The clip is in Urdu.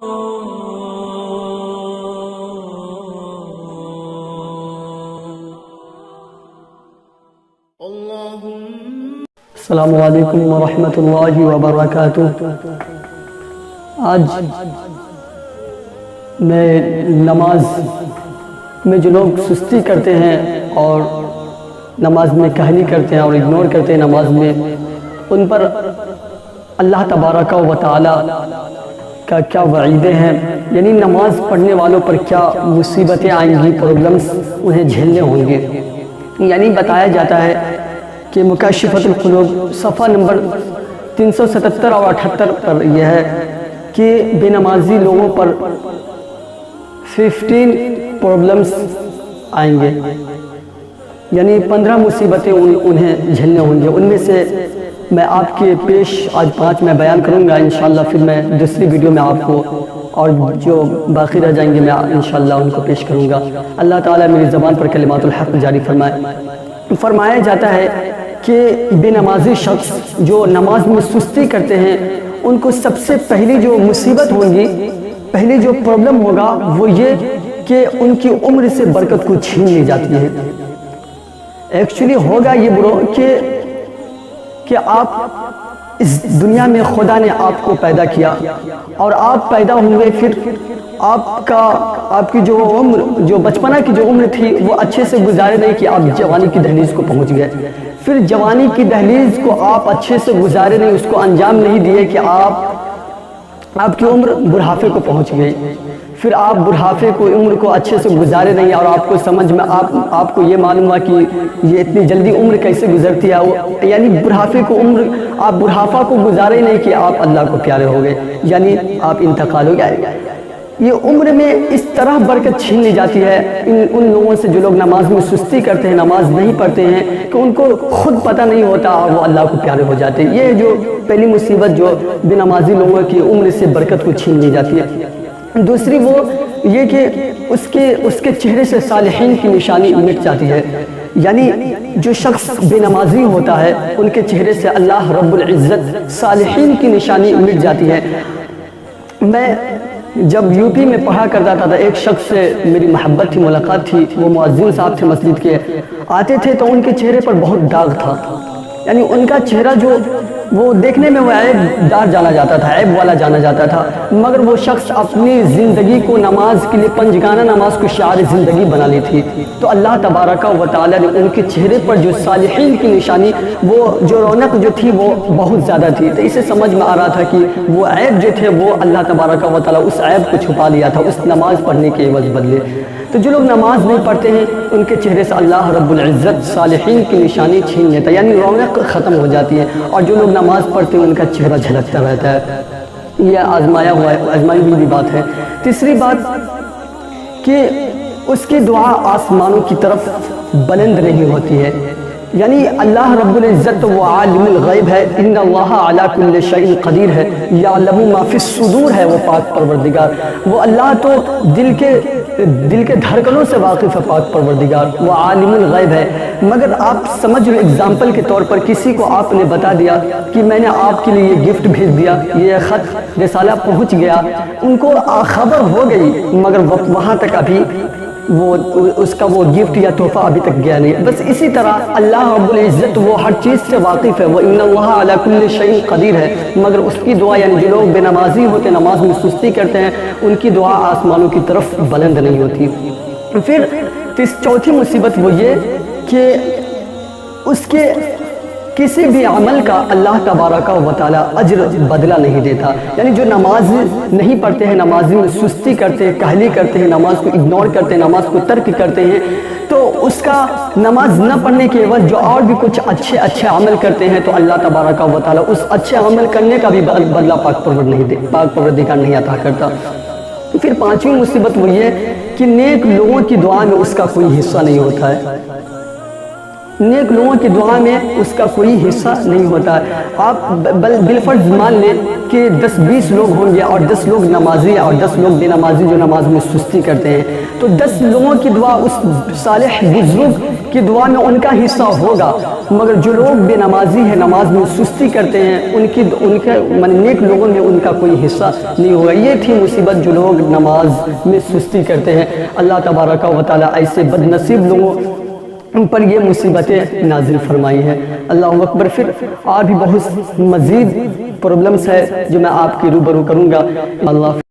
السلام علیکم ورحمۃ اللہ وبرکاتہ۔ آج میں نماز میں جو لوگ سستی کرتے ہیں اور نماز میں کہلی کرتے ہیں اور اگنور کرتے ہیں نماز میں، ان پر اللہ تبارک و تعالی کا کیا وعیدیں ہیں، یعنی نماز پڑھنے والوں پر کیا مصیبتیں آئیں گی، پرابلمز انہیں جھیلنے ہوں گے۔ یعنی بتایا جاتا ہے کہ مکاشفۃ القلوب صفحہ نمبر 377 اور 78 پر یہ ہے کہ بے نمازی لوگوں پر 15 پرابلمز آئیں گے، یعنی 15 مصیبتیں انہیں جھیلنے ہوں گے۔ ان میں سے میں آپ کے پیش آج 5 میں بیان کروں گا انشاءاللہ، پھر میں دوسری ویڈیو میں آپ کو اور جو باقی رہ جائیں گے میں انشاءاللہ ان کو پیش کروں گا۔ اللہ تعالیٰ میری زبان پر کلمات الحق جاری فرمائے۔ فرمایا جاتا ہے کہ بے نمازی شخص جو نماز میں سستی کرتے ہیں، ان کو سب سے پہلی جو مصیبت ہوگی، پہلی جو پرابلم ہوگا وہ یہ کہ ان کی عمر سے برکت کو چھین لی جاتی ہے۔ ایکچولی ہوگا یہ برو کہ آپ اس دنیا میں خدا نے آپ کو پیدا کیا اور آپ پیدا ہوئے، پھر آپ کی جو عمر، جو بچپنا کی جو عمر تھی وہ اچھے سے گزارے نہیں کہ آپ جوانی کی دہلیز کو پہنچ گئے، پھر جوانی کی دہلیز کو آپ اچھے سے گزارے نہیں، اس کو انجام نہیں دیے کہ آپ کی عمر بڑھاپے کو پہنچ گئی، پھر آپ بڑھاپے کو عمر کو اچھے سے گزارے نہیں اور آپ کو سمجھ میں آپ کو یہ معلوم ہوا کہ یہ اتنی جلدی عمر کیسے گزرتی ہے، یعنی بڑھاپے کو عمر آپ بڑھاپا کو گزارے نہیں کہ آپ اللہ کو پیارے ہو گئے، یعنی آپ انتقال ہو گئے۔ یہ عمر میں اس طرح برکت چھین لی جاتی ہے ان لوگوں سے جو لوگ نماز میں سستی کرتے ہیں، نماز نہیں پڑھتے ہیں، کہ ان کو خود پتہ نہیں ہوتا اور وہ اللہ کو پیارے ہو جاتے ہیں۔ یہ جو پہلی مصیبت جو بے نمازی لوگوں کی عمر سے برکت کو چھین لی جاتی ہے۔ دوسری وہ یہ کہ اس کے چہرے سے صالحین کی نشانی مٹ جاتی ہے، یعنی جو شخص بے نمازی ہوتا ہے ان کے چہرے سے اللہ رب العزت صالحین کی نشانی مٹ جاتی ہے۔ میں جب یو پی میں پڑھا کرتا تھا، ایک شخص سے میری محبت تھی، ملاقات تھی، وہ مؤذن صاحب تھے مسجد کے، آتے تھے تو ان کے چہرے پر بہت داغ تھا، یعنی ان کا چہرہ جو وہ دیکھنے میں وہ عیب دار جانا جاتا تھا، عیب والا جانا جاتا تھا، مگر وہ شخص اپنی زندگی کو نماز کے لیے پنجگانہ نماز کو شعار زندگی بنا لی تھی، تو اللہ تبارک و تعالیٰ نے ان کے چہرے پر جو صالحین کی نشانی، وہ جو رونق جو تھی وہ بہت زیادہ تھی، تو اسے سمجھ میں آ رہا تھا کہ وہ عیب جو تھے وہ اللہ تبارک و تعالیٰ اس عیب کو چھپا لیا تھا اس نماز پڑھنے کے عوض بدلے۔ تو جو لوگ نماز نہیں پڑھتے ہیں ان کے چہرے سے اللہ رب العزت صالحین کی نشانی چھین لیتا ہے، یعنی رونق ختم ہو جاتی ہے، اور جو لوگ نماز پڑھتے ہیں ان کا چہرہ جھلکتا رہتا ہے۔ یہ آزمائی ہوئی بھی بات ہے۔ تیسری بات کہ اس کی دعا آسمانوں کی طرف بلند نہیں ہوتی ہے، یعنی اللہ رب العزت وہ عالم الغیب ہے، ان اللہ علی کل شیء قدیر ہے، یعلم ما فی الصدور ہے، وہ پاک پروردگار، وہ اللہ تو دل کے دھڑکنوں سے واقف ہے، پاک پروردگار، وہ عالم الغیب ہے۔ مگر آپ سمجھ لو ایگزامپل کے طور پر کسی کو آپ نے بتا دیا کہ میں نے آپ کے لیے یہ گفٹ بھیج دیا، یہ خط رسالہ پہنچ گیا، ان کو خبر ہو گئی مگر وہاں تک ابھی اس کا وہ گفٹ یا تحفہ ابھی تک گیا نہیں۔ بس اسی طرح اللہ رب العزت وہ ہر چیز سے واقف ہے، وہ ان اللہ علی کل شیء قدیر ہے، مگر اس کی دعا، یعنی جو لوگ بے نمازی ہوتے، نماز میں سستی کرتے ہیں، ان کی دعا آسمانوں کی طرف بلند نہیں ہوتی۔ پھر چوتھی مصیبت وہ یہ کہ اس کے کسی بھی عمل کا اللہ تبارک و تعالیٰ اجر بدلہ نہیں دیتا، یعنی جو نماز نہیں پڑھتے ہیں، نمازی میں سستی کرتے ہیں، کہلی کرتے ہیں، نماز کو اگنور کرتے ہیں، نماز کو ترک کرتے ہیں، تو اس کا نماز نہ پڑھنے کے عوض جو اور بھی کچھ اچھے عمل کرتے ہیں تو اللہ تبارک و تعالیٰ اس اچھے عمل کرنے کا بھی بدلہ پاک پروردگار نہیں عطا کرتا۔ پھر پانچویں مصیبت وہ یہ کہ نیک لوگوں کی دعا میں اس کا کوئی حصہ نہیں ہوتا ہے، نیک لوگوں کی دعا میں اس کا کوئی حصہ نہیں ہوتا ہے۔ آپ بالفرض مان لیں کہ 10-20 لوگ ہوں گے اور 10 لوگ نمازی اور 10 لوگ بے نمازی جو نماز میں سستی کرتے ہیں، تو 10 لوگوں کی دعا اس صالح بزرگ کی دعا میں ان کا حصہ ہوگا، مگر جو لوگ بے نمازی ہیں، نماز میں سستی کرتے ہیں، ان کے نیک لوگوں میں ان کا کوئی حصہ نہیں ہوگا۔ یہ تھی مصیبت جو لوگ نماز میں سستی کرتے ہیں۔ اللہ تبارک و تعالیٰ ایسے بد نصیب لوگوں پر یہ مصیبتیں نازل فرمائی ہیں۔ اللہ اکبر۔ پھر اور بھی بہت مزید پرابلمز ہے جو میں آپ کی روبرو کروں گا۔ اللہ